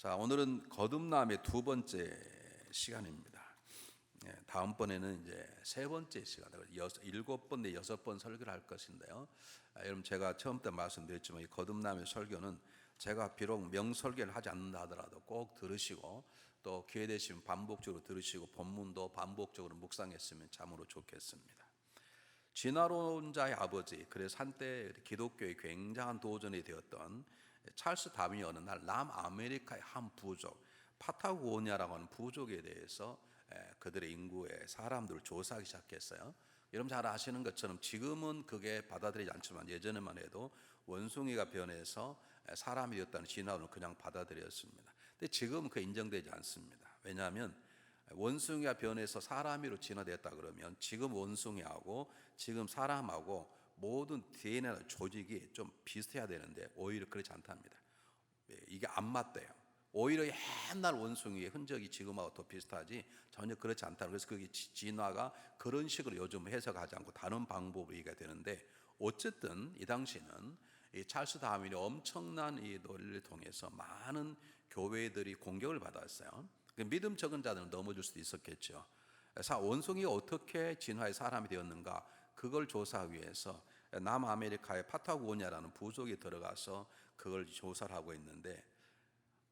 자, 오늘은 거듭남의 두 번째 시간입니다. 다음번에는 이제 세 번째 시간, 일곱 번 내 여섯 번 설교를 할 것인데요. 여러분, 제가 처음 때 말씀드렸지만 이 거듭남의 설교는 제가 비록 명설교를 하지 않는다 하더라도 꼭 들으시고 또 기회 되시면 반복적으로 들으시고 본문도 반복적으로 묵상했으면 참으로 좋겠습니다. 진화론자의 아버지, 그래서 한때 기독교의 굉장한 도전이 되었던 찰스 다윈이 어느 날 남아메리카의 한 부족, 파타고니아라고 하는 부족에 대해서 그들의 인구의 사람들을 조사하기 시작했어요. 여러분 잘 아시는 것처럼 지금은 그게 받아들이지 않지만 예전에만 해도 원숭이가 변해서 사람이 되었다는 진화론을 그냥 받아들였습니다. 근데 지금은 그게 인정되지 않습니다. 왜냐하면 원숭이가 변해서 사람으로 진화됐다 그러면 지금 원숭이하고 지금 사람하고 모든 DNA나 조직이 좀 비슷해야 되는데 오히려 그렇지 않답니다. 이게 안 맞대요. 오히려 옛날 원숭이의 흔적이 지금하고 더 비슷하지 전혀 그렇지 않다. 그래서 그게 진화가 그런 식으로 요즘 해석하지 않고 다른 방법으로 이해가 되는데, 어쨌든 이 당시는 이 찰스 다윈이 엄청난 이 논리를 통해서 많은 교회들이 공격을 받았어요. 믿음 적은 자들은 넘어질 수도 있었겠죠. 원숭이가 어떻게 진화의 사람이 되었는가, 그걸 조사하기 위해서 남아메리카의 파타고니아라는 부족에 들어가서 그걸 조사를 하고 있는데,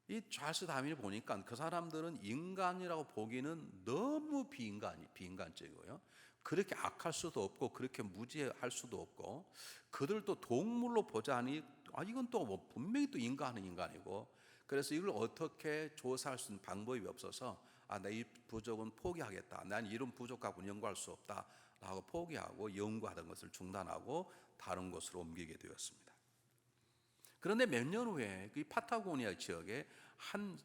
이 찰스 다윈을 보니까 그 사람들은 인간이라고 보기는 너무 비인간적이고요. 그렇게 악할 수도 없고 그렇게 무지할 수도 없고, 그들도 동물로 보자니 이건 또 뭐 분명히 또 인간은 인간이고, 그래서 이걸 어떻게 조사할 수 있는 방법이 없어서 나 이 부족은 포기하겠다. 난 이런 부족하고는 연구할 수 없다 라고 포기하고 연구하던 것을 중단하고 다른 곳으로 옮기게 되었습니다. 그런데 몇 년 후에 그 파타고니아 지역에 한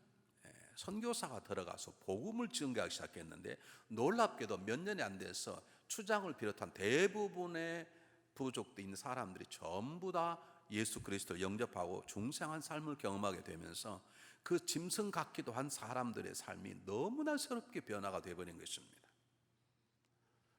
선교사가 들어가서 복음을 증거하기 시작했는데, 놀랍게도 몇 년이 안 돼서 추장을 비롯한 대부분의 부족도 있는 사람들이 전부 다 예수 그리스도를 영접하고 중생한 삶을 경험하게 되면서 그 짐승 같기도 한 사람들의 삶이 너무나 새롭게 변화가 되어버린 것입니다.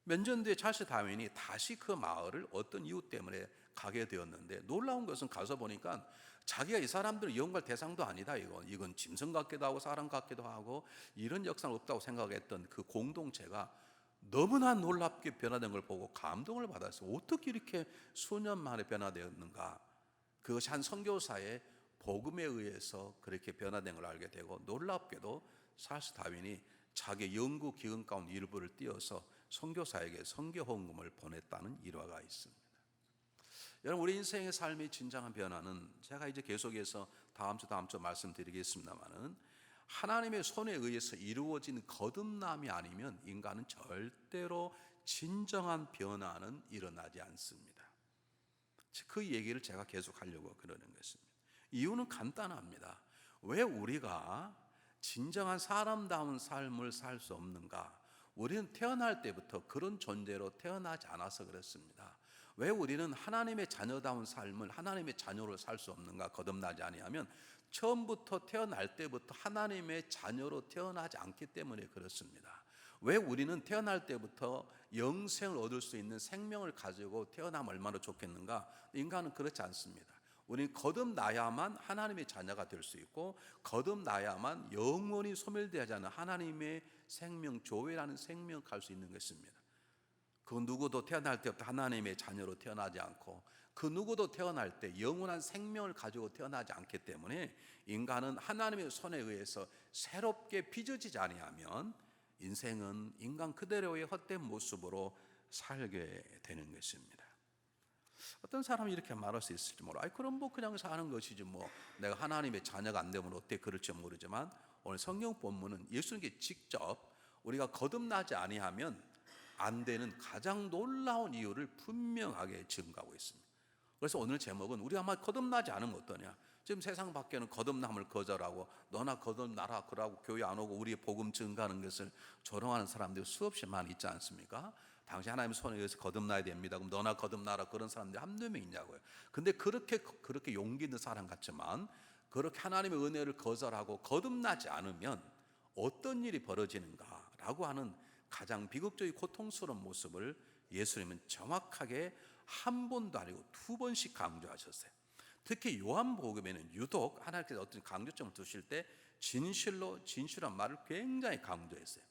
몇 년 뒤에 찰스 다윈이 다시 그 마을을 어떤 이유 때문에 가게 되었는데, 놀라운 것은 가서 보니까 자기가 이 사람들을 연구할 대상도 아니다. 이건 짐승 같기도 하고 사람 같기도 하고 이런 역사는 없다고 생각했던 그 공동체가 너무나 놀랍게 변화된 걸 보고 감동을 받았어요. 어떻게 이렇게 수년 만에 변화되었는가. 그것이 한 선교사의 복음에 의해서 그렇게 변화된 걸 알게 되고, 놀랍게도 찰스 다윈이 자기 연구 기금 가운데 일부를 띄어서 선교사에게 선교 헌금을 보냈다는 일화가 있습니다. 여러분, 우리 인생의 삶의 진정한 변화는 제가 이제 계속해서 다음 주 말씀드리겠습니다만은, 하나님의 손에 의해서 이루어진 거듭남이 아니면 인간은 절대로 진정한 변화는 일어나지 않습니다. 그 얘기를 제가 계속 하려고 그러는 것입니다. 이유는 간단합니다. 왜 우리가 진정한 사람다운 삶을 살 수 없는가? 우리는 태어날 때부터 그런 존재로 태어나지 않아서 그렇습니다. 왜 우리는 하나님의 자녀다운 삶을, 하나님의 자녀로 살 수 없는가? 거듭나지 아니하면 처음부터 태어날 때부터 하나님의 자녀로 태어나지 않기 때문에 그렇습니다. 왜 우리는 태어날 때부터 영생을 얻을 수 있는 생명을 가지고 태어나면 얼마나 좋겠는가? 인간은 그렇지 않습니다. 우리는 거듭나야만 하나님의 자녀가 될 수 있고, 거듭나야만 영원히 소멸되지 않은 하나님의 생명, 조회라는 생명을 갈 수 있는 것입니다. 그 누구도 태어날 때부터 하나님의 자녀로 태어나지 않고, 그 누구도 태어날 때 영원한 생명을 가지고 태어나지 않기 때문에 인간은 하나님의 손에 의해서 새롭게 빚어지지 아니하면 인생은 인간 그대로의 헛된 모습으로 살게 되는 것입니다. 어떤 사람이 이렇게 말할 수 있을지 몰라. 그럼 뭐 그냥 사는 것이지 뭐, 내가 하나님의 자녀가 안 되면 어떻게 그럴지 모르지만, 오늘 성경 본문은 예수님께 직접 우리가 거듭나지 아니하면 안 되는 가장 놀라운 이유를 분명하게 증거하고 있습니다. 그래서 오늘 제목은 우리가 아마 거듭나지 않으면 어떠냐. 지금 세상 밖에는 거듭남을 거절하고 너나 거듭나라 그러고 교회 안 오고 우리의 복음 증거하는 것을 조롱하는 사람들이 수없이 많이 있지 않습니까? 당신 하나님의 손에 의해서 거듭나야 됩니다. 그럼 너나 거듭나라 그런 사람들이 한두 명 있냐고요. 근데 그렇게 용기 있는 사람 같지만, 그렇게 하나님의 은혜를 거절하고 거듭나지 않으면 어떤 일이 벌어지는가라고 하는 가장 비극적이고 고통스러운 모습을 예수님은 정확하게 한 번도 아니고 두 번씩 강조하셨어요. 특히 요한복음에는 유독 하나님께서 어떤 강조점을 두실 때 진실로 진실한 말을 굉장히 강조했어요.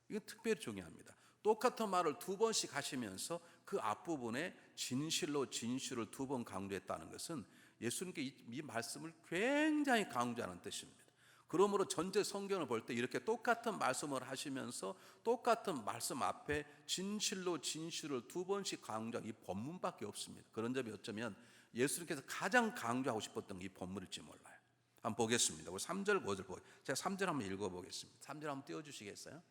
이건 특별히 중요합니다. 똑같은 말을 두 번씩 하시면서 그 앞부분에 진실로 진실을 두 번 강조했다는 것은 예수님께 이 말씀을 굉장히 강조하는 뜻입니다. 그러므로 전체 성경을 볼 때 이렇게 똑같은 말씀을 하시면서 똑같은 말씀 앞에 진실로 진실을 두 번씩 강조한 이 본문밖에 없습니다. 그런 점이 어쩌면 예수님께서 가장 강조하고 싶었던 이 본문일지 몰라요. 한번 보겠습니다. 우리 3절 5절 보겠습니다. 제가 3절 한번 읽어보겠습니다. 3절 한번 띄워주시겠어요?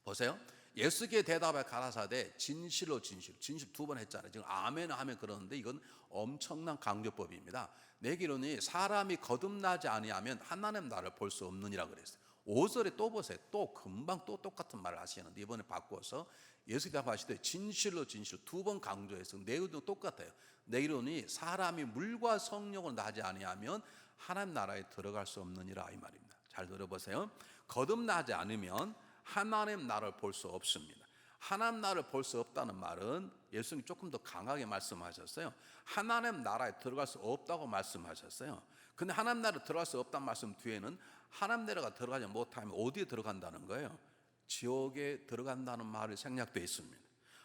보세요. 예수께 대답해 가라사대 진실로 진실 두 번 했잖아요. 지금 아멘 하면 그러는데 이건 엄청난 강조법입니다. 내기로는 사람이 거듭나지 아니하면 하나님 나라를 볼 수 없느니라 그랬어요. 5절에 또 보세요. 또 금방 또 똑같은 말을 하시는데 이번에 바꿔서 예수께 대답하시되 진실로 진실 두 번 강조해서 내용도 똑같아요. 내기로는 사람이 물과 성령으로 나지 아니하면 하나님 나라에 들어갈 수 없느니라 이 말입니다. 잘 들어보세요. 거듭나지 않으면 하나님 나라를 볼 수 없습니다. 하나님 나라를 볼 수 없다는 말은 예수님이 조금 더 강하게 말씀하셨어요. 하나님 나라에 들어갈 수 없다고 말씀하셨어요. 근데 하나님 나라에 들어갈 수 없다는 말씀 뒤에는 하나님 나라가 들어가지 못하면 어디에 들어간다는 거예요? 지옥에 들어간다는 말이 생략되어 있습니다.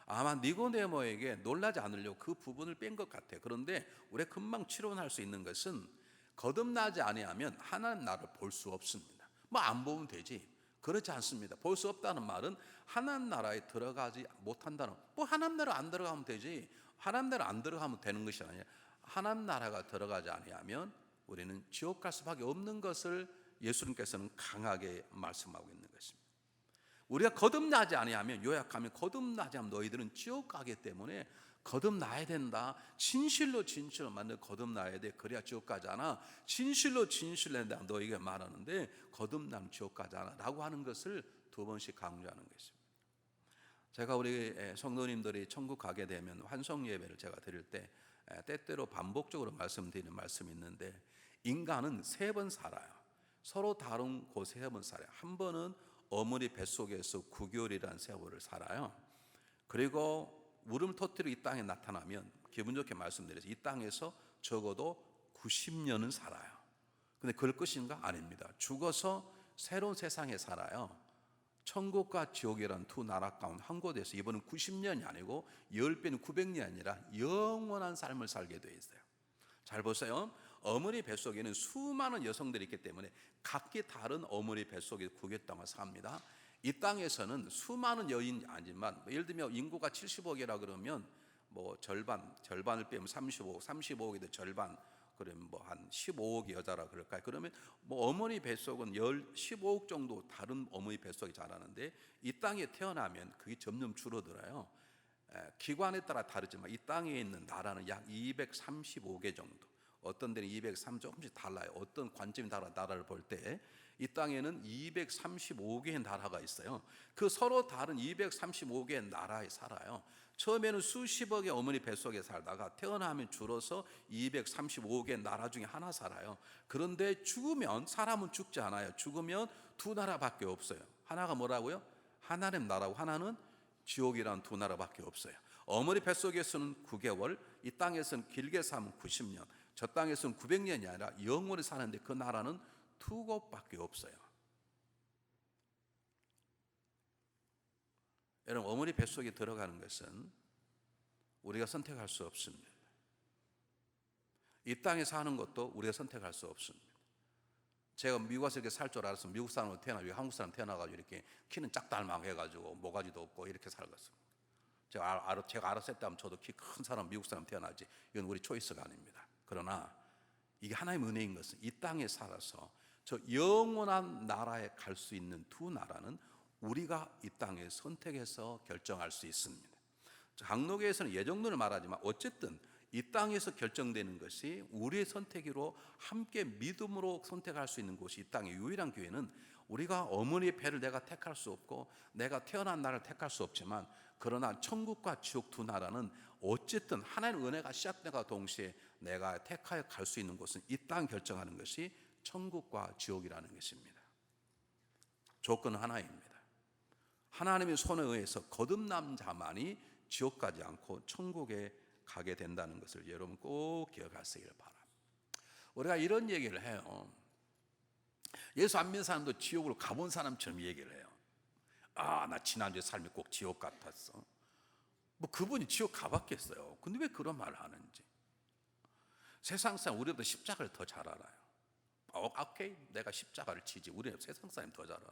아마 니고데모에게 놀라지 않으려고 그 부분을 뺀 것 같아요. 그런데 우리가 금방 추론할 수 있는 것은 거듭나지 아니하면 하나님 나라를 볼 수 없습니다. 뭐 안 보면 되지. 그렇지 않습니다. 볼 수 없다는 말은 하나님 나라에 들어가지 못한다는, 뭐 하나님 나라 안 들어가면 되지, 하나님 나라 안 들어가면 되는 것이 아니라 하나님 나라가 들어가지 아니하면 우리는 지옥 갈 수밖에 없는 것을 예수님께서는 강하게 말씀하고 있는 것입니다. 우리가 거듭나지 아니하면, 요약하면 거듭나지 않으면 너희들은 지옥 가기 때문에 거듭나야 된다. 진실로 진실로 만나 거듭나야 돼. 그래야 지옥 가지 않아. 진실로 진실로 내가 너희에게 말하는데 거듭나면 지옥 가지 않아 라고 하는 것을 두 번씩 강조하는 것입니다. 제가 우리 성도님들이 천국 가게 되면 환송 예배를 제가 드릴 때 때때로 반복적으로 말씀드리는 말씀이 있는데, 인간은 세 번 살아요. 서로 다른 곳에 세 번 살아요. 한 번은 어머니 뱃속에서 9개월이라는 세월을 살아요. 그리고 물음을 터뜨리고 이 땅에 나타나면, 기분 좋게 말씀드려서 이 땅에서 적어도 90년은 살아요. 근데 그럴 것인가? 아닙니다. 죽어서 새로운 세상에 살아요. 천국과 지옥이라는 두 나라 가운데 한 곳에서 이번은 90년이 아니고 10배는 900년이 아니라 영원한 삶을 살게 되어 있어요. 잘 보세요. 어머니 뱃속에는 수많은 여성들이 있기 때문에 각기 다른 어머니 뱃속에 9개월 동안 삽니다. 이 땅에서는 수많은 여인이 아니지만, 예를 들면 인구가 70억이라 그러면 뭐 절반을 빼면 35억인데 절반, 그러면 뭐 한 15억의 여자라 그럴까요? 그러면 뭐 어머니 뱃속은 15억 정도 다른 어머니 뱃속이 자라는데, 이 땅에 태어나면 그게 점점 줄어들어요. 기관에 따라 다르지만 이 땅에 있는 나라는 약 235개 정도, 어떤 데는 203, 조금씩 달라요. 어떤 관점이 달라 나라를 볼 때 이 땅에는 235개의 나라가 있어요. 그 서로 다른 235개의 나라에 살아요. 처음에는 수십억의 어머니 뱃속에 살다가 태어나면 줄어서 235개의 나라 중에 하나 살아요. 그런데 죽으면, 사람은 죽지 않아요. 죽으면 두 나라밖에 없어요. 하나가 뭐라고요? 하나님 나라고 하나는 지옥이라는 두 나라밖에 없어요. 어머니 뱃속에서는 9개월, 이 땅에서는 길게 살면 90년, 저 땅에서는 900년이 아니라 영원히 사는데 그 나라는 두 곳밖에 없어요. 여러분, 어머니 뱃속에 들어가는 것은 우리가 선택할 수 없습니다. 이 땅에 사는 것도 우리가 선택할 수 없습니다. 제가 미국에서 이렇게 살 줄 알았으면 미국 사람으로 태어나고 한국 사람 태어나가지고 이렇게 키는 짝달망해가지고 모가지도 없고 이렇게 살겠습니다. 제가 알았을 때 하면 저도 키 큰 사람, 미국 사람 태어나지. 이건 우리 초이스가 아닙니다. 그러나 이게 하나님의 은혜인 것은 이 땅에 살아서 저 영원한 나라에 갈 수 있는 두 나라는 우리가 이 땅에 선택해서 결정할 수 있습니다. 강록에서는 예정론을 말하지만 어쨌든 이 땅에서 결정되는 것이 우리의 선택으로 함께 믿음으로 선택할 수 있는 곳이 이 땅의 유일한 교회는, 우리가 어머니의 배를 내가 택할 수 없고 내가 태어난 나라를 택할 수 없지만, 그러나 천국과 지옥 두 나라는 어쨌든 하나님의 은혜가 시작되과 동시에 내가 택하여 갈 수 있는 곳은 이 땅 결정하는 것이 천국과 지옥이라는 것입니다. 조건은 하나입니다. 하나님의 손에 의해서 거듭난 자만이 지옥 가지 않고 천국에 가게 된다는 것을 여러분 꼭 기억하시길 바랍니다. 우리가 이런 얘기를 해요. 예수 안 믿는 사람도 지옥으로 가본 사람처럼 얘기를 해요. 나 지난주에 삶이 꼭 지옥 같았어. 뭐 그분이 지옥 가봤겠어요. 근데 왜 그런 말을 하는지. 세상 사람 우리보다 십자가를 더 잘 알아요. 오케이, 내가 십자가를 치지. 우리는 세상 사람이 더 잘 알아.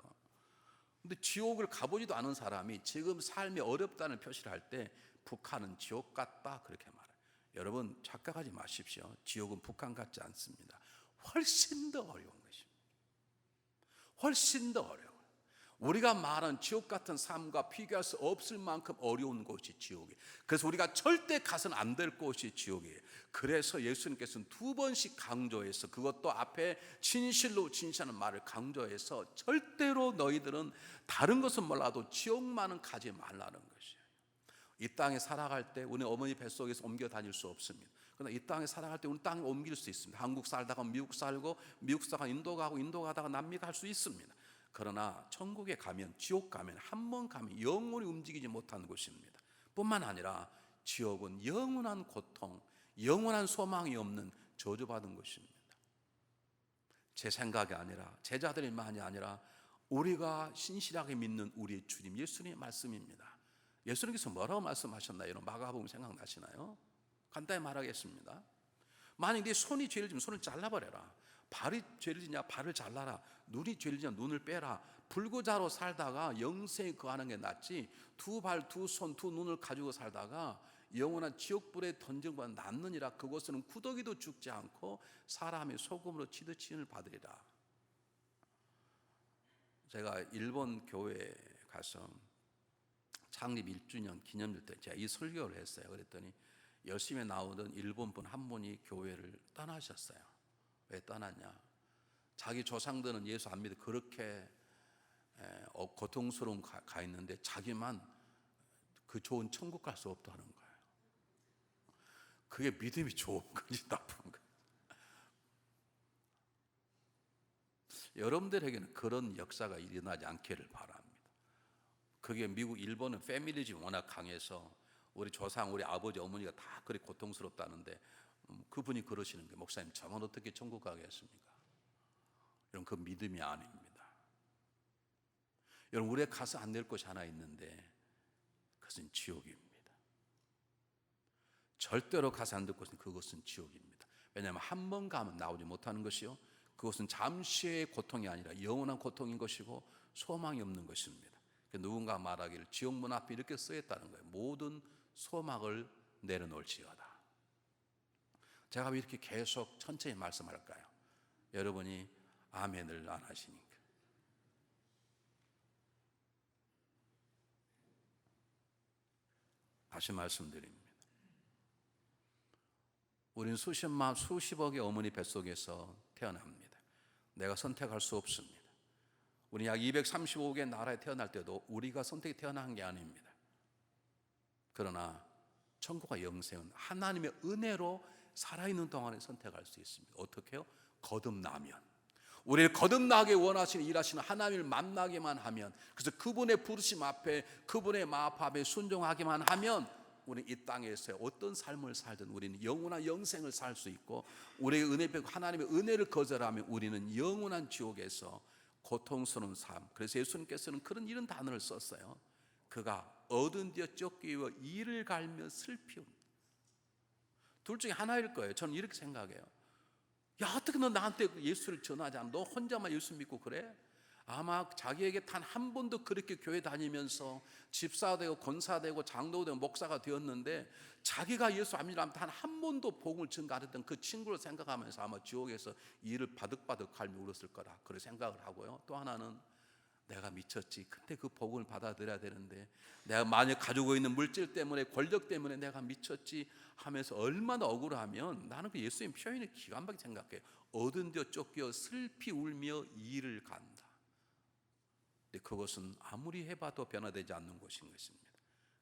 근데 지옥을 가보지도 않은 사람이 지금 삶이 어렵다는 표시를 할 때 북한은 지옥 같다 그렇게 말해요. 여러분 착각하지 마십시오. 지옥은 북한 같지 않습니다. 훨씬 더 어려운 것입니다. 훨씬 더 어려워요. 우리가 말하는 지옥 같은 삶과 비교할 수 없을 만큼 어려운 곳이 지옥이에요. 그래서 우리가 절대 가서는 안 될 곳이 지옥이에요. 그래서 예수님께서는 2번씩 강조해서, 그것도 앞에 진실로 진실하는 말을 강조해서 절대로 너희들은 다른 것은 몰라도 지옥만은 가지 말라는 것이에요. 이 땅에 살아갈 때 우리 어머니 뱃속에서 옮겨 다닐 수 없습니다. 그러나 이 땅에 살아갈 때 우리 땅에 옮길 수 있습니다. 한국 살다가 미국 살고, 미국 살다가 인도 가고, 인도 가다가 남미 갈 수 있습니다. 그러나 천국에 가면, 지옥 가면, 한 번 가면 영원히 움직이지 못하는 곳입니다. 뿐만 아니라 지옥은 영원한 고통, 영원한 소망이 없는 저주받은 곳입니다. 제 생각이 아니라, 제자들만이 아니라 우리가 신실하게 믿는 우리 주님 예수님의 말씀입니다. 예수님께서 뭐라고 말씀하셨나요? 이런 마가복음 생각나시나요? 간단히 말하겠습니다. 만약 네 손이 죄를 지면 손을 잘라버려라. 발이 죄를 지냐 발을 잘라라. 눈이 죄를 지냐 눈을 빼라. 불구자로 살다가 영생에 거하는 게 낫지, 두 발, 두 손, 두 눈을 가지고 살다가 영원한 지옥불에 던진과 낫느니라. 그곳은 구더기도 죽지 않고 사람의 소금으로 치듯이을 받으리라. 제가 일본 교회에 가서 창립 1주년 기념일 때 제가 이 설교를 했어요. 그랬더니 열심히 나오던 일본 분 한 분이 교회를 떠나셨어요. 왜 떠났냐? 자기 조상들은 예수 안 믿어 그렇게 고통스러운 가 있는데 자기만 그 좋은 천국 갈 수 없다는 거예요. 그게 믿음이 좋은 건지 나쁜 건지. 여러분들에게는 그런 역사가 일어나지 않기를 바랍니다. 그게 미국, 일본은 패밀리즘이 워낙 강해서 우리 조상, 우리 아버지, 어머니가 다 그리 고통스럽다는데 그분이 그러시는 게, 목사님 저만 어떻게 천국 가겠습니까? 여러분 그 믿음이 아닙니다. 여러분 우리가 가서 안 될 곳이 하나 있는데 그것은 지옥입니다. 절대로 가서 안 될 곳은 그것은 지옥입니다. 왜냐하면 한 번 가면 나오지 못하는 것이요, 그것은 잠시의 고통이 아니라 영원한 고통인 것이고 소망이 없는 것입니다. 누군가 말하기를 지옥문 앞에 이렇게 쓰였다는 거예요. 모든 소망을 내려놓을지어다. 제가 왜 이렇게 계속 천천히 말씀할까요? 여러분이 아멘을 안 하시니까. 다시 말씀드립니다. 우리는 수십만, 수십억의 어머니 뱃속에서 태어납니다. 내가 선택할 수 없습니다. 우리 약 235개의 나라에 태어날 때도 우리가 선택이 태어난 게 아닙니다. 그러나 천국과 영생은 하나님의 은혜로 살아있는 동안에 선택할 수 있습니다. 어떻게 해요? 거듭나면, 우리를 거듭나게 원하시는 일하시는 하나님을 만나게만 하면, 그래서 그분의 부르심 앞에, 그분의 마음 앞에 순종하기만 하면 우리는 이 땅에서 어떤 삶을 살든 우리는 영원한 영생을 살 수 있고, 우리의 은혜 배고 하나님의 은혜를 거절하면 우리는 영원한 지옥에서 고통스러운 삶. 그래서 예수님께서는 이런 단어를 썼어요. 그가 얻은 뒤에 쫓기고 이를 갈며 슬피운. 둘 중에 하나일 거예요. 저는 이렇게 생각해요. 야, 어떻게 너 나한테 예수를 전하지 않아? 너 혼자만 예수 믿고 그래? 아마 자기에게 단 한 번도 그렇게 교회 다니면서 집사되고 권사되고 장로되고 목사가 되었는데 자기가 예수 안 믿으면 단 한 번도 복음을 전가했던 그 친구를 생각하면서 아마 지옥에서 이를 바득바득 갈며 울었을 거라 그렇게 생각을 하고요. 또 하나는 내가 미쳤지. 근데 그 복음을 받아들여야 되는데 내가 만약 가지고 있는 물질 때문에, 권력 때문에 내가 미쳤지 하면서 얼마나 억울하면, 나는 그 예수님 표현을 기가 막히게 생각해요. 얻은 데 쫓겨 슬피 울며 이를 간다. 근데 그것은 아무리 해봐도 변화되지 않는 것인 것입니다.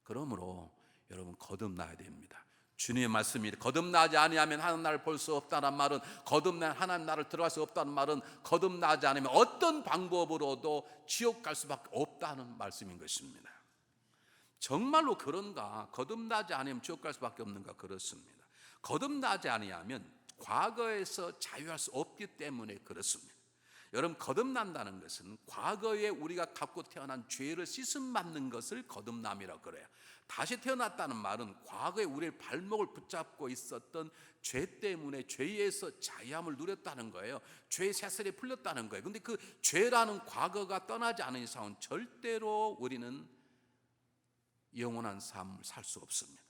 그러므로 여러분 거듭나야 됩니다. 주님의 말씀이 거듭나지 아니하면 하나님 나를 볼 수 없다는 말은, 거듭나 하나님 나를 들어갈 수 없다는 말은 거듭나지 않으면 어떤 방법으로도 지옥 갈 수밖에 없다는 말씀인 것입니다. 정말로 그런가? 거듭나지 않으면 지옥 갈 수밖에 없는가? 그렇습니다. 거듭나지 아니하면 과거에서 자유할 수 없기 때문에 그렇습니다. 여러분, 거듭난다는 것은 과거에 우리가 갖고 태어난 죄를 씻음 받는 것을 거듭남이라고 그래요. 다시 태어났다는 말은 과거에 우리의 발목을 붙잡고 있었던 죄 때문에 죄에서 자유함을 누렸다는 거예요. 죄의 세슬이 풀렸다는 거예요. 근데 그 죄라는 과거가 떠나지 않은 이상은 절대로 우리는 영원한 삶을 살 수 없습니다.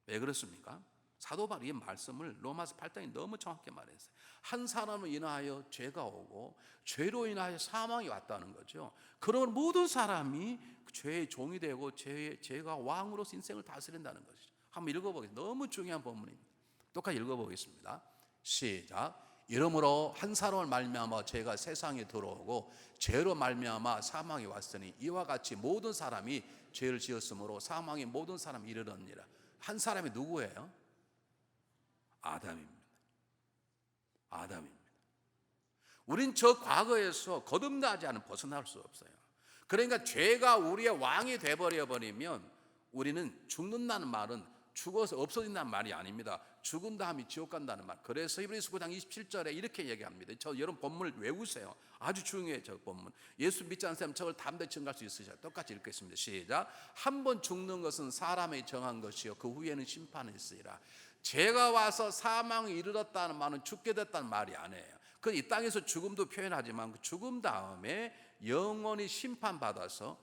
왜 그렇습니까? 사도 바울이 이 말씀을 로마서 8장에 너무 정확히 말했어요. 한 사람을 인하여 죄가 오고 죄로 인하여 사망이 왔다는 거죠. 그런 모든 사람이 죄의 종이 되고 죄가 왕으로서 인생을 다스린다는 것이죠. 한번 읽어보겠습니다. 너무 중요한 본문입니다. 똑같이 읽어보겠습니다. 시작. 이러므로 한 사람을 말미암아 죄가 세상에 들어오고 죄로 말미암아 사망이 왔으니 이와 같이 모든 사람이 죄를 지었으므로 사망이 모든 사람이 이르렀느니라. 한 사람이 누구예요? 아담입니다. 아담입니다. 우린 저 과거에서 거듭나지 않으면 벗어날 수 없어요. 그러니까 죄가 우리의 왕이 돼버려 버리면 우리는 죽는다는 말은 죽어서 없어진다는 말이 아닙니다. 죽은 다음에 지옥 간다는 말. 그래서 히브리서 9장 27절에 이렇게 얘기합니다. 여러분 본문을 외우세요. 아주 중요해요. 저 본문. 예수 믿지 않는 사람 저걸 담대 증거할 수 있으셔요. 똑같이 읽겠습니다. 시작. 한 번 죽는 것은 사람의 정한 것이요 그 후에는 심판이 있으리라. 죄가 와서 사망에 이르렀다는 말은 죽게 됐다는 말이 아니에요. 그 이 땅에서 죽음도 표현하지만 그 죽음 다음에 영원히 심판받아서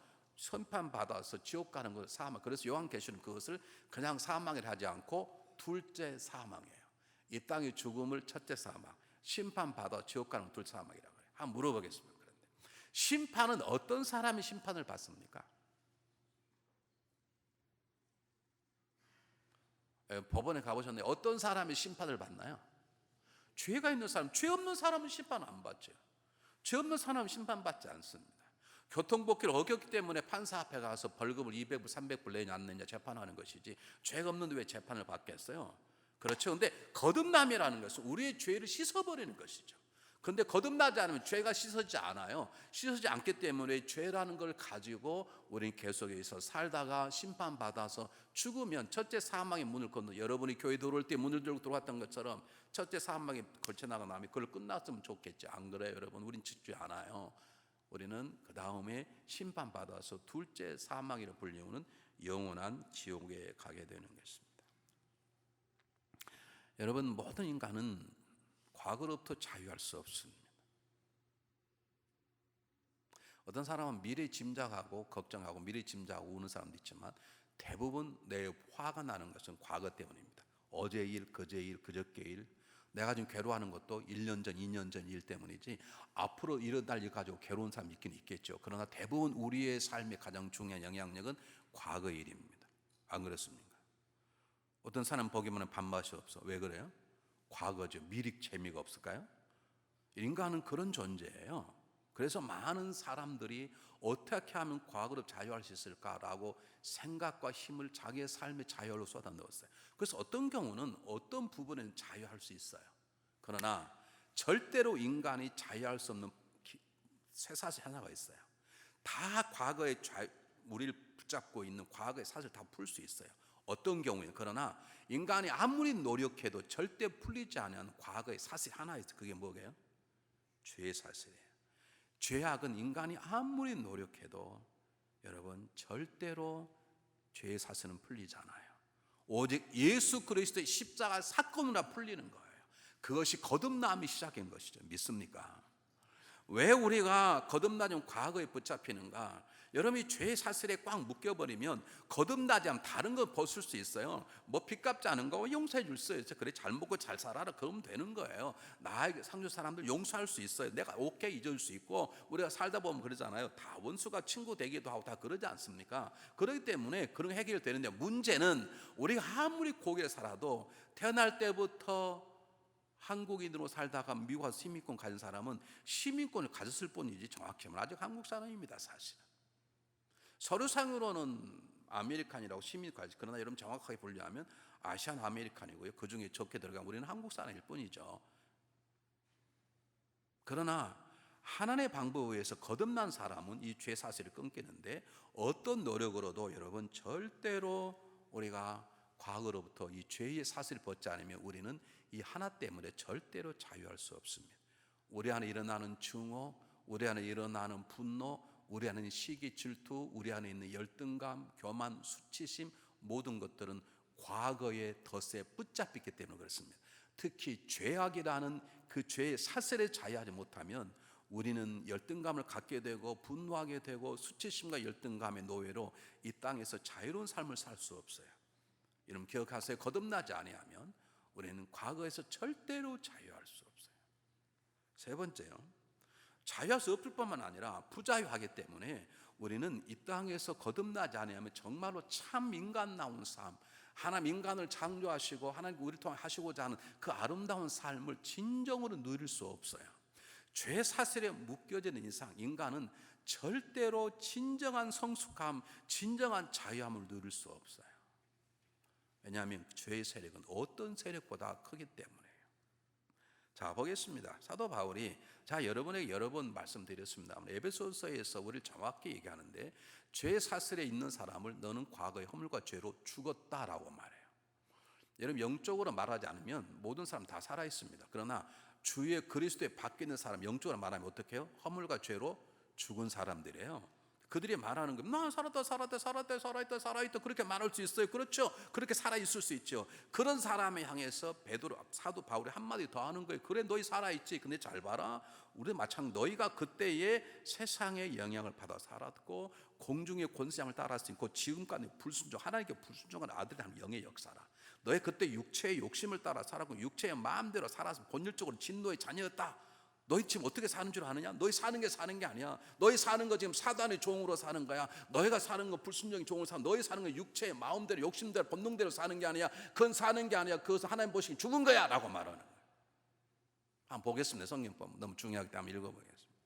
지옥 가는 것 사망. 그래서 요한계시는 그것을 그냥 사망이라 하지 않고 둘째 사망이에요. 이 땅의 죽음을 첫째 사망, 심판받아 지옥 가는 둘째 사망이라고 해요. 한번 물어보겠습니다. 그런데 심판은 어떤 사람이 심판을 받습니까? 법원에 가보셨나요? 어떤 사람이 심판을 받나요? 죄가 있는 사람, 죄 없는 사람은 심판 안 받죠. 죄 없는 사람은 심판받지 않습니다. 교통법규를 어겼기 때문에 판사 앞에 가서 벌금을 200불, 300불 내냐 안 내냐 재판하는 것이지 죄가 없는데 왜 재판을 받겠어요? 그렇죠. 근데 거듭남이라는 것은 우리의 죄를 씻어버리는 것이죠. 그런데 거듭나지 않으면 죄가 씻어지지 않아요. 씻어지지 않기 때문에 죄라는 걸 가지고 우리는 계속해서 살다가 심판받아서 죽으면 첫째 사망의 문을 건너, 여러분이 교회 들어올 때 문을 들고 들어왔던 것처럼 첫째 사망에 걸쳐나가 나면 그걸 끝났으면 좋겠지. 안 그래요 여러분? 우린 죽지 않아요. 우리는 그 다음에 심판받아서 둘째 사망이라 불리우는 영원한 지옥에 가게 되는 것입니다. 여러분, 모든 인간은 과거로부터 자유할 수 없습니다. 어떤 사람은 미래 짐작하고 걱정하고 미래 짐작하고 우는 사람도 있지만 대부분 내 화가 나는 것은 과거 때문입니다. 어제 일, 그제 일, 그저께 일, 내가 지금 괴로워하는 것도 1년 전, 2년 전 일 때문이지 앞으로 일어날 일 가지고 괴로운 사람이 있긴 있겠죠. 그러나 대부분 우리의 삶의 가장 중요한 영향력은 과거 일입니다. 안 그렇습니까? 어떤 사람 보기에는 밥맛이 없어. 왜 그래요? 과거죠. 미리 재미가 없을까요? 인간은 그런 존재예요. 그래서 많은 사람들이 어떻게 하면 과거로 자유할 수 있을까라고 생각과 힘을 자기의 삶의 자유로 쏟아넣었어요. 그래서 어떤 경우는 어떤 부분에는 자유할 수 있어요. 그러나 절대로 인간이 자유할 수 없는 쇠사슬 하나가 있어요. 다 과거에 우리를 붙잡고 있는 과거의 사슬 다 풀 수 있어요. 어떤 경우에. 그러나 인간이 아무리 노력해도 절대 풀리지 않는 과거의 사슬 하나 있어요. 그게 뭐게요? 죄의 사슬이에요. 죄악은 인간이 아무리 노력해도 여러분 절대로 죄의 사슬은 풀리지 않아요. 오직 예수 그리스도의 십자가 사건으로 풀리는 거예요. 그것이 거듭남이 시작인 것이죠. 믿습니까? 왜 우리가 거듭나지 과거에 붙잡히는가? 여러분이 죄의 사슬에 꽉 묶여버리면 거듭나지 않으면 다른 거 벗을 수 있어요. 뭐 빚값지 않은 거 용서해 줄 수 있어요. 그래 잘 먹고 잘 살아라 그러면 되는 거예요. 나에게 상주 사람들 용서할 수 있어요. 내가 오케이 잊어줄 수 있고 우리가 살다 보면 그러잖아요. 다 원수가 친구 되기도 하고 다 그러지 않습니까? 그렇기 때문에 그런 해결되는데 문제는 우리가 아무리 고개 살아도 태어날 때부터 한국인으로 살다가 미국 와서 시민권 가진 사람은 시민권을 가졌을 뿐이지 정확히 말하면 아직 한국 사람입니다. 사실은 서류상으로는 아메리칸이라고 시민권 가지, 그러나 여러분 정확하게 분류하면 아시안 아메리칸이고요. 그 중에 적게 들어가면 우리는 한국 사람일 뿐이죠. 그러나 하나님의 방법에 의해서 거듭난 사람은 이 죄 사슬이 끊기는데, 어떤 노력으로도 여러분 절대로 우리가 과거로부터 이 죄의 사슬을 벗지 않으면 우리는 이 하나 때문에 절대로 자유할 수 없습니다. 우리 안에 일어나는 증오, 우리 안에 일어나는 분노, 우리 안에 있는 시기, 질투, 우리 안에 있는 열등감, 교만, 수치심, 모든 것들은 과거의 덫에 붙잡혔기 때문에 그렇습니다. 특히 죄악이라는 그 죄의 사슬에 자유하지 못하면 우리는 열등감을 갖게 되고 분노하게 되고 수치심과 열등감의 노예로 이 땅에서 자유로운 삶을 살 수 없어요. 여러분 기억하세요. 거듭나지 아니하면 우리는 과거에서 절대로 자유할 수 없어요. 세 번째요, 자유할 수 없을 뿐만 아니라 부자유하기 때문에 우리는 이 땅에서 거듭나지 아니하면 정말로 참 인간다운 삶, 하나님 인간을 창조하시고 하나님 우리를 통해 하시고자 하는 그 아름다운 삶을 진정으로 누릴 수 없어요. 죄 사슬에 묶여지는 이상 인간은 절대로 진정한 성숙함, 진정한 자유함을 누릴 수 없어요. 왜냐하면 죄의 세력은 어떤 세력보다 크기 때문에요. 자, 보겠습니다. 사도 바울이 여러분에게 여러 번 말씀드렸습니다. 에베소서에서 우리를 정확히 얘기하는데, 죄 사슬에 있는 사람을 너는 과거의 허물과 죄로 죽었다라고 말해요. 여러분 영적으로 말하지 않으면 모든 사람 다 살아 있습니다. 그러나 주의 그리스도에 박혀 있는 사람, 영적으로 말하면 어떻게 해요? 허물과 죄로 죽은 사람들이에요. 그들이 말하는 거, 나 살았다 그렇게 말할 수 있어요. 그렇죠? 그렇게 살아 있을 수 있죠. 그런 사람을 향해서 사도 바울이 한마디 더 하는 거예요. 그래, 너희 살아 있지. 근데 잘 봐라, 우리 마찬가지 너희가 그때의 세상의 영향을 받아 살았고 공중의 권세장을 따랐으니까 지금까지 하나님께 불순종한 아들이 하는 영의 역사라. 너희 그때 육체의 욕심을 따라 살았고 육체의 마음대로 살아서 본질적으로 진노의 자녀였다. 너희 지금 어떻게 사는 줄 아느냐? 너희 사는 게 사는 게 아니야. 너희 사는 거 지금 사단의 종으로 사는 거야. 너희가 사는 거 불순종의 종으로 사는, 너희 사는 거 육체의 마음대로 욕심대로 본능대로 사는 게 아니야. 그건 사는 게 아니야. 그것은 하나님 보시기 죽은 거야 라고 말하는 거예요. 한번 보겠습니다. 성경법 너무 중요하기 때문에 읽어보겠습니다.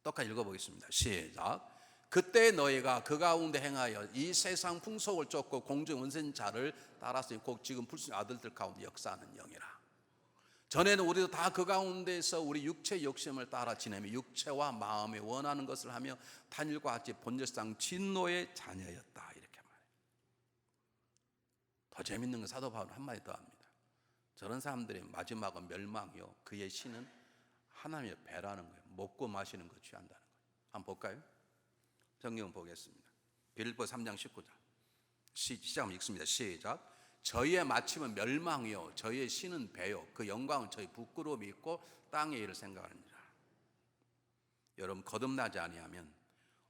똑같이 읽어보겠습니다. 시작. 그때 너희가 그 가운데 행하여 이 세상 풍속을 쫓고 공중 은센자를 따라서 곧 지금 불순 아들들 가운데 역사하는 영이라. 전에는 우리도 다 그 가운데서 우리 육체의 욕심을 따라 지내며 육체와 마음에 원하는 것을 하며 단일과 같이 본질상 진노의 자녀였다, 이렇게 말해요. 더 재밌는 건 사도 바울은 한마디 더 합니다. 저런 사람들의 마지막은 멸망이요, 그의 신은 하나님의 배라는 거예요. 먹고 마시는 거 취한다는 거예요. 한번 볼까요? 성경 보겠습니다. 빌립보 3장 19절 시작 읽습니다. 시작. 저희의 마침은 멸망이요 저희의 신은 배요 그 영광은 저희 부끄러움이 있고 땅의 일을 생각하느니라. 여러분 거듭나지 아니하면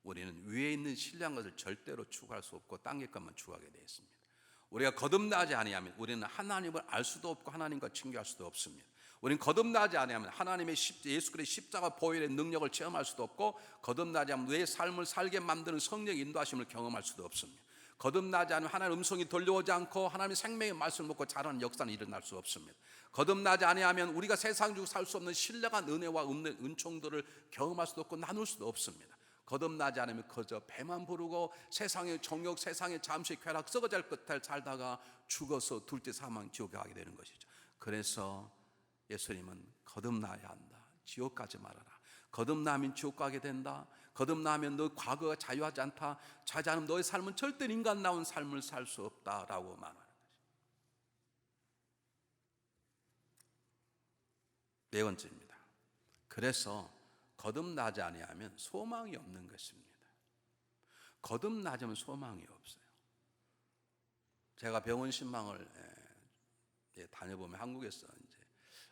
우리는 위에 있는 신령한 것을 절대로 추구할 수 없고 땅의 것만 추구하게 되어 있습니다. 우리가 거듭나지 아니하면 우리는 하나님을 알 수도 없고 하나님과 친교할 수도 없습니다. 우리는 거듭나지 아니하면 하나님의 예수 그리스도의 십자가 보혈의 능력을 체험할 수도 없고, 거듭나지 않으면 내 삶을 살게 만드는 성령의 인도하심을 경험할 수도 없습니다. 거듭나지 않으면 하나님의 음성이 들려오지 않고 하나님의 생명의 말씀을 먹고 자라는 역사는 일어날 수 없습니다. 거듭나지 아니하면 우리가 세상 중에 살 수 없는 신령한 은혜와 은총들을 경험할 수도 없고 나눌 수도 없습니다. 거듭나지 않으면 그저 배만 부르고 세상의 정욕, 세상의 잠시 쾌락, 썩어질 끝을 살다가 죽어서 둘째 사망 지옥에 가게 되는 것이죠. 그래서 예수님은 거듭나야 한다. 지옥 가지 말아라. 거듭나면 지옥 가게 된다. 거듭나면 너 과거가 자유하지 않다. 자유하지 않으면 너의 삶은 절대 인간다운 삶을 살 수 없다라고 말하는 것이죠. 네 번째입니다. 그래서 거듭나지 아니하면 소망이 없는 것입니다. 거듭나지 않으면 소망이 없어요. 제가 병원 신방을 다녀보면 한국에서 이제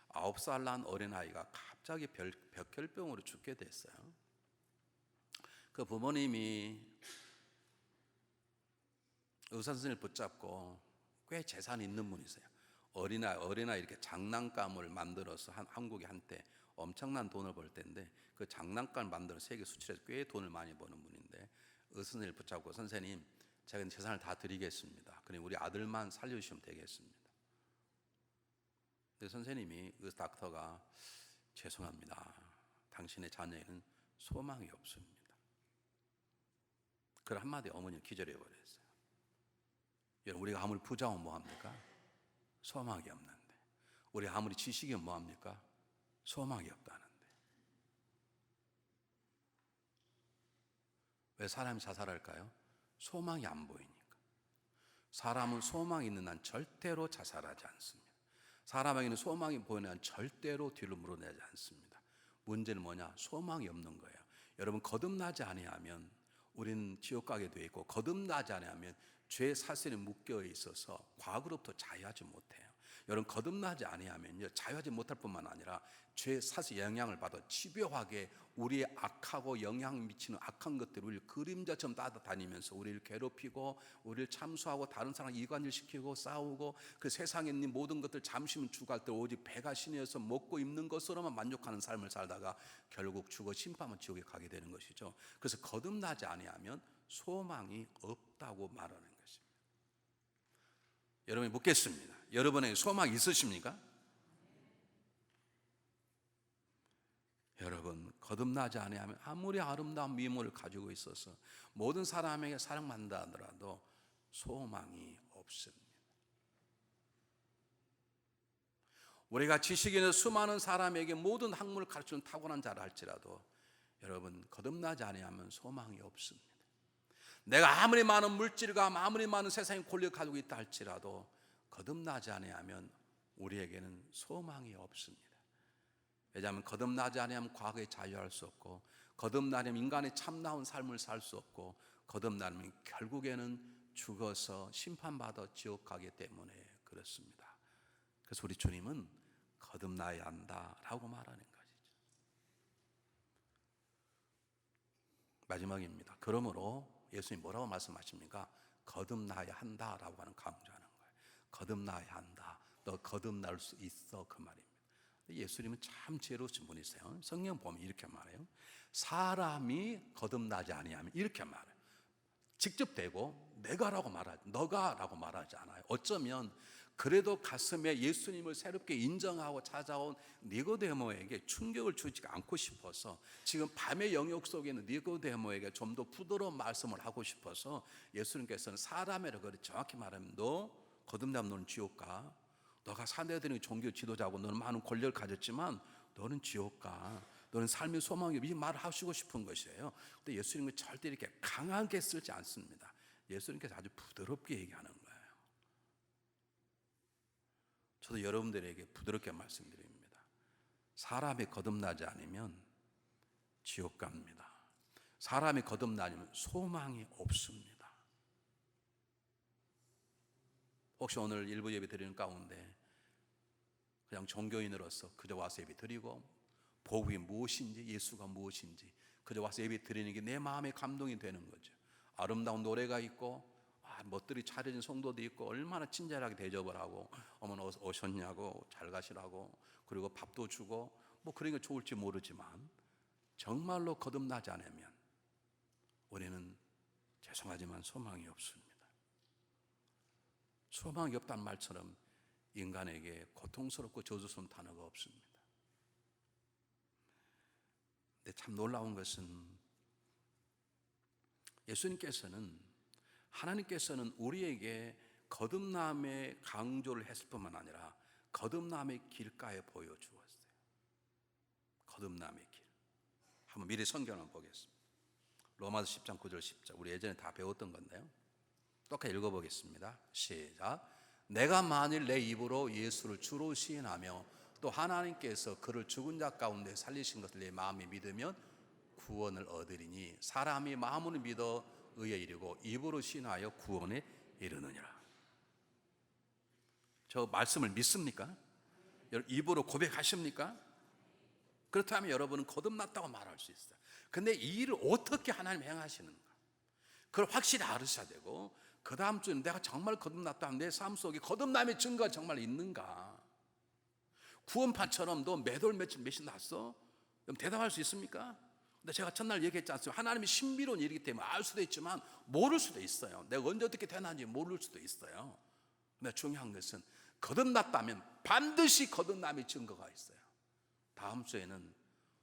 9살 난 어린아이가 갑자기 백혈병으로 죽게 됐어요. 그 부모님이 의사 선생님을 붙잡고 꽤 재산이 있는 분이세요. 어린아이 이렇게 장난감을 만들어서 한국에 한때 엄청난 돈을 벌 때인데, 그 장난감을 만들어 세계 수출해서 꽤 돈을 많이 버는 분인데, 의사 선생님을 붙잡고 선생님 제가 재산을 다 드리겠습니다. 그럼 우리 아들만 살려주시면 되겠습니다. 근데 선생님이 그 닥터가 죄송합니다. 당신의 자녀에는 소망이 없습니다. 그 한마디 어머니는 기절해 버렸어요. 여러분 우리가 아무리 부자면 뭐합니까? 소망이 없는데. 우리가 아무리 지식이면 뭐합니까? 소망이 없다는데. 왜 사람이 자살할까요? 소망이 안 보이니까. 사람은 소망이 있는 한 절대로 자살하지 않습니다. 사람에게는 소망이 보이는 한 절대로 뒤로 물러나지 않습니다. 문제는 뭐냐? 소망이 없는 거예요. 여러분, 거듭나지 아니하면 우리는 지옥 가게 되어 있고, 거듭나지 아니하면 죄 사슬에 묶여 있어서 과거로부터 자유하지 못해요. 여러분, 거듭나지 아니하면 자유하지 못할 뿐만 아니라 죄 사슬 영향을 받아 집요하게 우리의 악하고 영향 미치는 악한 것들을 우리를 그림자처럼 따라다니면서 우리를 괴롭히고, 우리를 참수하고, 다른 사람 이간질 시키고 싸우고, 그 세상에 있는 모든 것들 잠시만 주갈 때 오직 배가 신여서 먹고 입는 것으로만 만족하는 삶을 살다가 결국 죽어 심판만 지옥에 가게 되는 것이죠. 그래서 거듭나지 아니하면 소망이 없다고 말하는 것입니다. 여러분이 묻겠습니다. 여러분에게 소망이 있으십니까? 여러분, 거듭나지 아니하면 아무리 아름다운 미모를 가지고 있어서 모든 사람에게 사랑받는다 하더라도 소망이 없습니다. 우리가 지식이 있는 수많은 사람에게 모든 학문을 가르치는 타고난 자라 할지라도 여러분, 거듭나지 아니하면 소망이 없습니다. 내가 아무리 많은 물질과 아무리 많은 세상의 권력을 가지고 있다 할지라도 거듭나지 아니하면 우리에게는 소망이 없습니다. 왜냐하면 거듭나지 아니하면 과거에 자유할 수 없고, 거듭나면 인간의 참나온 삶을 살 수 없고, 거듭나면 결국에는 죽어서 심판받아 지옥 가기 때문에 그렇습니다. 그래서 우리 주님은 거듭나야 한다라고 말하는 것이죠. 마지막입니다. 그러므로 예수님 뭐라고 말씀하십니까? 거듭나야 한다라고 하는 강조하는 거예요. 거듭나야 한다. 너 거듭날 수 있어, 그 말입니다. 예수님은 참 지혜로우신 분이세요. 성경 보면 이렇게 말해요. 사람이 거듭나지 아니하면, 이렇게 말해요. 직접 대고 내가라고 말하지, 너가라고 말하지 않아요. 어쩌면 그래도 가슴에 예수님을 새롭게 인정하고 찾아온 니고데모에게 충격을 주지 않고 싶어서, 지금 밤의 영역 속에 있는 니고데모에게 좀 더 부드러운 말씀을 하고 싶어서 예수님께서는 사람이라고 그래 정확히 말하면, 너 거듭나면 너는 지옥 가. 너가 사내들의 종교 지도자고 너는 많은 권력을 가졌지만 너는 지옥 가. 너는 삶의 소망이, 이 말을 하시고 싶은 것이에요. 근데 예수님은 절대 이렇게 강하게 쓰지 않습니다. 예수님께서 아주 부드럽게 얘기하는 거예요. 저도 여러분들에게 부드럽게 말씀드립니다. 사람이 거듭나지 않으면 지옥 갑니다. 사람이 거듭나지 않으면 소망이 없습니다. 혹시 오늘 일부 예배 드리는 가운데 그냥 종교인으로서 그저 와서 예배 드리고, 복이 무엇인지, 예수가 무엇인지 그저 와서 예배 드리는 게 내 마음에 감동이 되는 거죠. 아름다운 노래가 있고, 멋들이 차려진 성도도 있고, 얼마나 친절하게 대접을 하고, 어머나 오셨냐고, 잘 가시라고, 그리고 밥도 주고, 뭐 그런 게 좋을지 모르지만 정말로 거듭나지 않으면 우리는 죄송하지만 소망이 없습니다. 소망이 없다는 말처럼 인간에게 고통스럽고 저주스러운 단어가 없습니다. 근데 참 놀라운 것은 하나님께서는 우리에게 거듭남의 강조를 했을 뿐만 아니라 거듭남의 길가에 보여주었어요. 거듭남의 길. 한번 미리 성경을 보겠습니다. 로마서 10장 9절 10절, 우리 예전에 다 배웠던 건데요. 똑같이 읽어보겠습니다. 시작. 내가 만일 내 입으로 예수를 주로 시인하며 또 하나님께서 그를 죽은 자 가운데 살리신 것을 내 마음에 믿으면 구원을 얻으리니 사람이 마음으로 믿어 의에 이르고 입으로 시인하여 구원에 이르느니라. 저 말씀을 믿습니까? 입으로 고백하십니까? 그렇다면 여러분은 거듭났다고 말할 수 있어요. 근데 이 일을 어떻게 하나님 행하시는가, 그걸 확실히 알으셔야 되고, 그 다음 주에는 내가 정말 거듭났다면 내 삶 속에 거듭남의 증거가 정말 있는가? 구원파처럼 너 매달 며칠 났어? 그럼 대답할 수 있습니까? 근데 제가 첫날 얘기했지 않습니까? 하나님이 신비로운 일이기 때문에 알 수도 있지만 모를 수도 있어요. 내가 언제 어떻게 되는지 모를 수도 있어요. 근데 중요한 것은 거듭났다면 반드시 거듭남의 증거가 있어요. 다음 주에는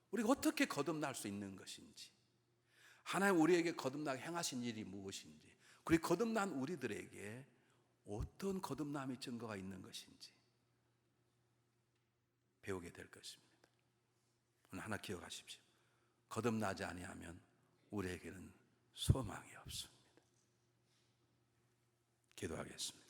우리가 어떻게 거듭날 수 있는 것인지, 하나님 우리에게 거듭나게 행하신 일이 무엇인지, 그리고 거듭난 우리들에게 어떤 거듭남의 증거가 있는 것인지 배우게 될 것입니다. 오늘 하나 기억하십시오. 거듭나지 아니하면 우리에게는 소망이 없습니다. 기도하겠습니다.